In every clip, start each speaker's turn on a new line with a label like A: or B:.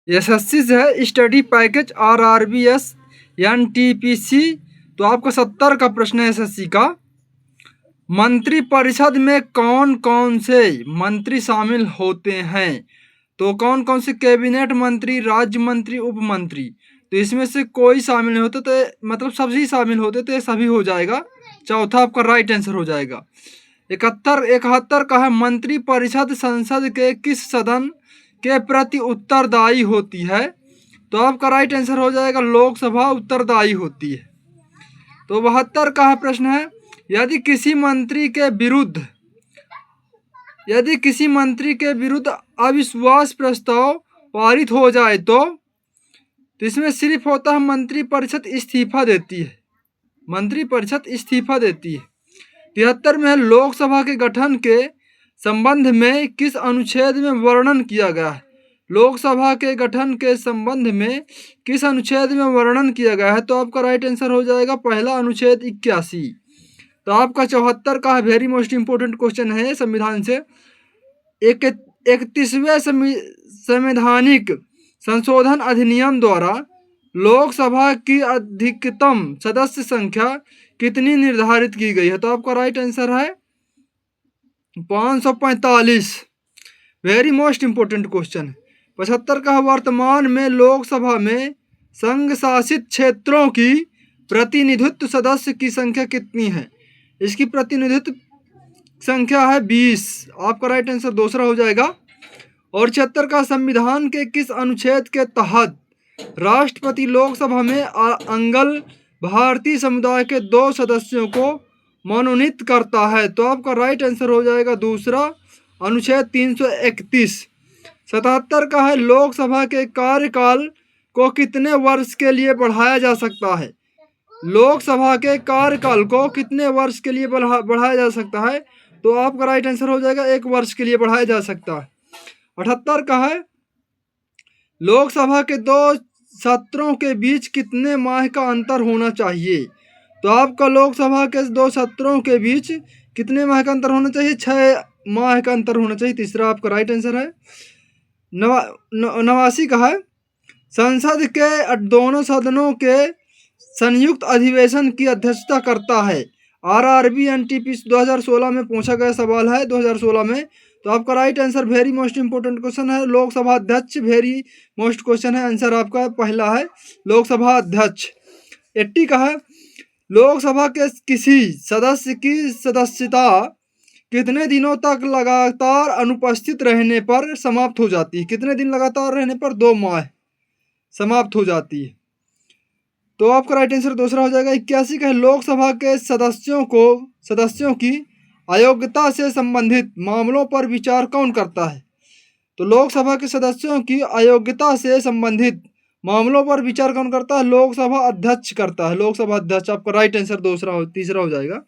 A: SSC से है study package RRBS NTPC। तो आपका 70 का प्रश्न है एसएससी का। मंत्रिपरिषद में कौन कौन से मंत्री शामिल होते हैं? तो कौन कौन से कैबिनेट मंत्री, राज्य मंत्री, उप मंत्री। तो इसमें से कोई शामिल नहीं होते तो मतलब सभी शामिल होते तो ये सभी हो जाएगा। चौथा आपका राइट आंसर हो जाएगा। 71 का है मंत्रिपरिषद संसद के किस सदन के प्रति उत्तरदायी होती है? तो आपका राइट आंसर हो जाएगा लोकसभा उत्तरदायी होती है। तो 72 का प्रश्न है यदि किसी मंत्री के विरुद्ध अविश्वास प्रस्ताव पारित हो जाए तो इसमें सिर्फ होता है मंत्रिपरिषद इस्तीफा देती है। मंत्रिपरिषद इस्तीफा देती है। 73 में लोकसभा के गठन के संबंध में किस अनुच्छेद में वर्णन किया गया है? लोकसभा के गठन के संबंध में किस अनुच्छेद में वर्णन किया गया है? तो आपका राइट आंसर हो जाएगा पहला अनुच्छेद 81। तो आपका 74 का वेरी मोस्ट इंपोर्टेंट क्वेश्चन है संविधान से। 31वें संवैधानिक संशोधन अधिनियम द्वारा लोकसभा की अधिकतम सदस्य संख्या कितनी निर्धारित की गई है? तो आपका राइट आंसर है 545। Very most important question. 75 का वर्तमान में लोकसभा में संघ शासित क्षेत्रों की प्रतिनिधित्व सदस्य की संख्या कितनी है? इसकी प्रतिनिधित्व संख्या है 20। आपका राइट आंसर दूसरा हो जाएगा। और 76 का संविधान के किस अनुच्छेद के तहत राष्ट्रपति लोकसभा में अंगल भारतीय समुदाय के 2 सदस्यों को मनोनीत करता है? तो आपका राइट आंसर हो जाएगा दूसरा अनुच्छेद 331। 77 का है लोकसभा के कार्यकाल को कितने वर्ष के लिए बढ़ाया जा सकता है? लोकसभा के कार्यकाल को कितने वर्ष के लिए बढ़ाया जा सकता है? तो आपका राइट आंसर हो जाएगा 1 वर्ष के लिए बढ़ाया जा सकता है। 78 का है लोकसभा के 2 सत्रों के बीच कितने माह का अंतर होना चाहिए? तो आपका लोकसभा के 2 सत्रों के बीच कितने माह का अंतर होना चाहिए? 6 माह का अंतर होना चाहिए। तीसरा आपका राइट आंसर है। 89 का है संसद के दोनों सदनों के संयुक्त अधिवेशन की अध्यक्षता करता है। RRB NTPC 2016 में पूछा गया सवाल है 2016 में। तो आपका right answer very most important question है लोकसभा अध्यक्ष। वेरी मोस्ट क्वेश्चन है, आंसर आपका पहला है लोकसभा अध्यक्ष। 80 का है लोकसभा के किसी सदस्य की सदस्यता कितने दिनों तक लगातार अनुपस्थित रहने पर समाप्त हो जाती है? कितने दिन लगातार रहने पर? 2 माह समाप्त हो जाती है। तो आपका राइट आंसर दूसरा हो जाएगा। 81 का लोकसभा के सदस्यों की अयोग्यता से संबंधित मामलों पर विचार कौन करता है? तो लोकसभा के सदस्यों की अयोग्यता से संबंधित मामलों पर विचार कौन करता है? लोकसभा अध्यक्ष करता है। लोकसभा अध्यक्ष आपका राइट आंसर तीसरा हो जाएगा।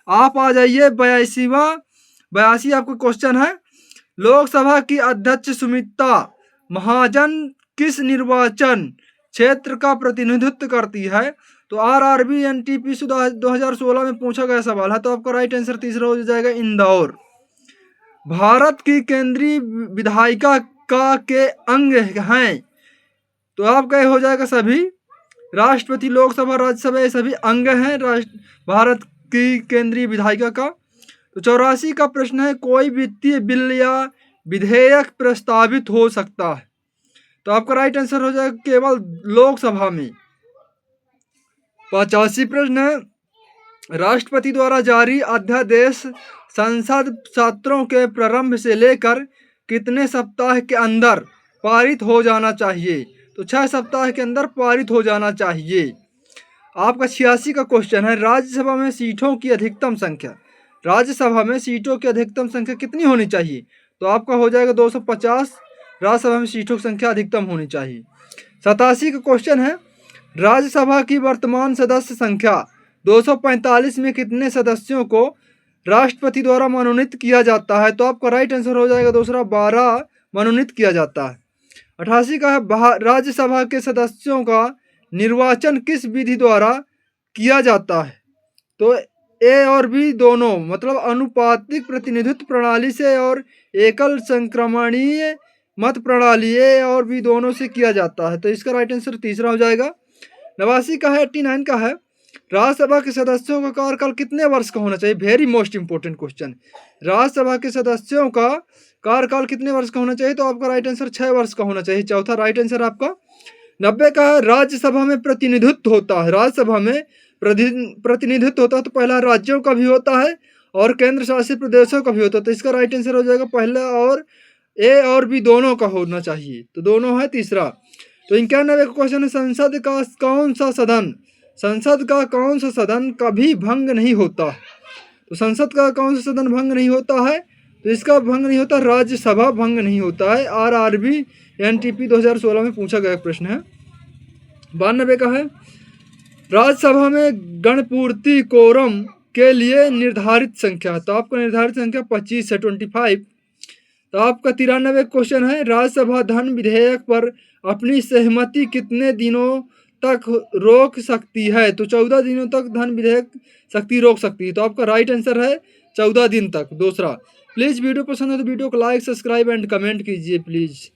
A: आप आ जाइए 82 आपका क्वेश्चन है लोकसभा की अध्यक्ष सुमित्रा महाजन किस निर्वाचन क्षेत्र का प्रतिनिधित्व करती है? तो RRB NTPC 2016 में पूछा गया सवाल है। तो आपका राइट आंसर तीसरा हो जाएगा इंदौर। भारत की केंद्रीय विधायिका के अंग हैं? तो आपका हो जाएगा सभी। राष्ट्रपति, लोकसभा, राज्यसभा, ये सभी अंग हैं भारत की केंद्रीय विधायिका का। तो 84 का प्रश्न है कोई वित्तीय बिल या विधेयक प्रस्तावित हो सकता है? तो आपका राइट आंसर हो जाएगा केवल लोकसभा में। 85 प्रश्न है राष्ट्रपति द्वारा जारी अध्यादेश संसद सत्रों के प्रारंभ से लेकर कितने सप्ताह के अंदर पारित हो जाना चाहिए? तो 6 सप्ताह के अंदर पारित हो जाना चाहिए। आपका 86 का क्वेश्चन है राज्यसभा में सीटों की अधिकतम संख्या। राज्यसभा में सीटों की अधिकतम संख्या कितनी होनी चाहिए? तो आपका हो जाएगा 250। राज्यसभा में सीटों की संख्या अधिकतम होनी चाहिए। 87 का क्वेश्चन है राज्यसभा की वर्तमान सदस्य संख्या 245 में कितने सदस्यों को राष्ट्रपति द्वारा मनोनीत किया जाता है? तो आपका राइट आंसर हो जाएगा दूसरा 12 मनोनीत किया जाता है। 88 का है राज्यसभा के सदस्यों का निर्वाचन किस विधि द्वारा किया जाता है? तो A और B दोनों मतलब अनुपातिक प्रतिनिधित्व प्रणाली से और एकल संक्रमणीय मत प्रणाली, ए और बी दोनों से किया जाता है। तो इसका राइट आंसर तीसरा हो जाएगा। 89 का है, 89 का है, राज्यसभा के सदस्यों का कार्यकाल कितने वर्ष का होना चाहिए? Very most important question. Rajya Sabha के सदस्यों का कार्यकाल कितने वर्ष का होना चाहिए? तो आपका राइट आंसर 6 वर्ष का होना चाहिए। चौथा राइट आंसर आपका। 90 का है, राज्यसभा में प्रतिनिधित्व होता है, राज्यसभा में प्रतिनिधित्व होता है तो पहला राज्यों का भी होता है और केंद्र शासित प्रदेशों का भी होता है। तो इसका राइट आंसर हो जाएगा पहला, और ए और बी दोनों का होना चाहिए, तो दोनों है तीसरा। तो 91 का क्वेश्चन है, संसद का कौन सा सदन कभी भंग नहीं होता? तो संसद का कौन सा सदन भंग नहीं होता है? तो इसका भंग नहीं होता, राज्यसभा भंग नहीं होता है। आरआरबी एनटीपी 2016 में पूछा गया प्रश्न है। 92 का है, राज्यसभा में गणपूर्ति कोरम के लिए निर्धारित संख्या, तो आपका निर्धारित संख्या 25 है, 25। तो आपका 93 क्वेश्चन है, राज्यसभा धन विधेयक पर अपनी सहमति कितने दिनों तक रोक सकती है? तो 14 दिनों तक धन विधेयक शक्ति रोक सकती है। तो आपका राइट आंसर है 14 दिन तक, दूसरा। प्लीज़ वीडियो पसंद हो तो वीडियो को लाइक, सब्सक्राइब एंड कमेंट कीजिए प्लीज़।